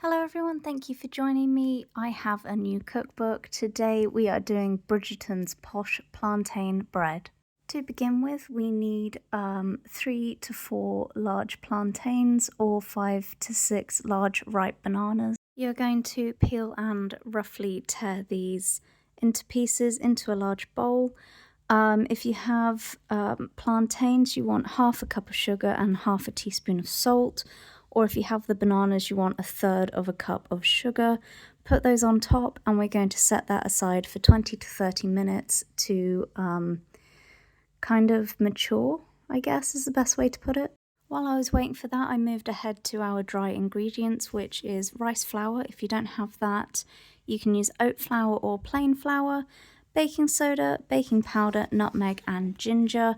Hello everyone, thank you for joining me. I have a new cookbook. Today we are doing Bridgerton's Posh Plantain bread. To begin with, we need 3 to 4 large plantains or 5 to 6 large ripe bananas. You're going to peel and roughly tear these into pieces into a large bowl. If you have plantains, you want half a cup of sugar and half a teaspoon of salt. Or if you have the bananas, you want 1/3 of a cup of sugar. Put those on top, and we're going to set that aside for 20 to 30 minutes to kind of mature, I guess is the best way to put it. While I was waiting for that, I moved ahead to our dry ingredients, which is rice flour. If you don't have that, you can use oat flour or plain flour, baking soda, baking powder, nutmeg, and ginger.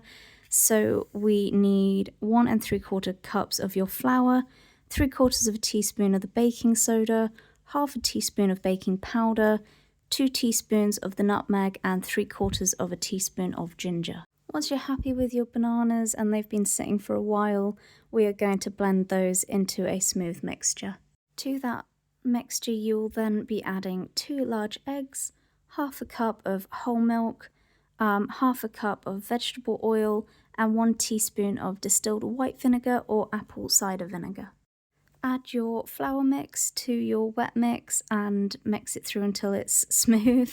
So we need 1 3/4 cups of your flour, 3/4 of a teaspoon of the baking soda, half a teaspoon of baking powder, 2 teaspoons of the nutmeg, and 3/4 of a teaspoon of ginger. Once you're happy with your bananas and they've been sitting for a while, we are going to blend those into a smooth mixture. To that mixture, you'll then be adding 2 large eggs, half a cup of whole milk, half a cup of vegetable oil, and 1 teaspoon of distilled white vinegar or apple cider vinegar. Add your flour mix to your wet mix and mix it through until it's smooth.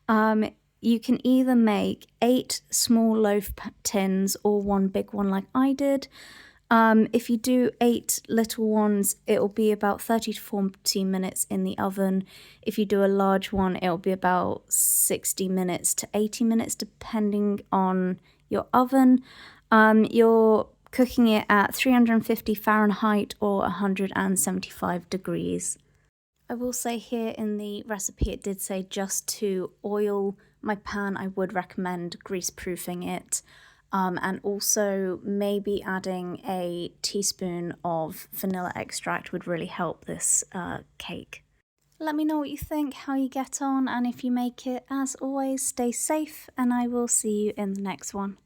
You can either make 8 small loaf tins or 1 big one like I did. If you do 8 little ones, it'll be about 30 to 40 minutes in the oven. If you do a large one, it'll be about 60 minutes to 80 minutes, depending on your oven. You're cooking it at 350 Fahrenheit or 175 degrees. I will say here in the recipe it did say just to oil my pan. I would recommend grease-proofing it. And also maybe adding a teaspoon of vanilla extract would really help this cake. Let me know what you think, how you get on, and if you make it. As always, stay safe, and I will see you in the next one.